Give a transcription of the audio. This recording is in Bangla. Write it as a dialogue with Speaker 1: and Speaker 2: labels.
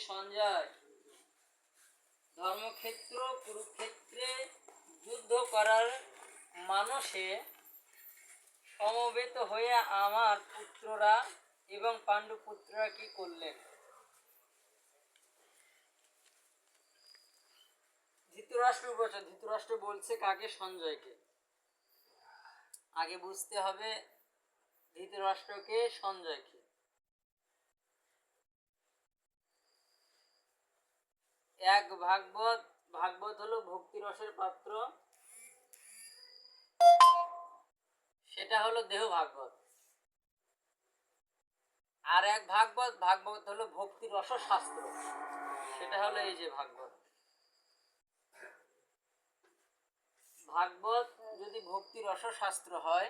Speaker 1: সঞ্জয়, ধর্মক্ষেত্র কুরুক্ষেত্রে যুদ্ধ করার মানসে সমবেত হয়ে আমার পুত্ররা এবং পাণ্ডুপুত্ররা কি করলেন? ধৃতরাষ্ট্র বলছে কাকে? সঞ্জয়কে। আগে বুঝতে হবে ধৃতরাষ্ট্রকে, সঞ্জয়কে। এক ভাগবত, ভাগবত হলো ভক্তিরসের পাত্র, সেটা হলো দেহ ভাগবত। আর এক ভাগবত, ভাগবত হলো ভক্তিরস শাস্ত্র, সেটা হলো এই যে ভাগবত। ভাগবত যদি ভক্তিরস শাস্ত্র হয়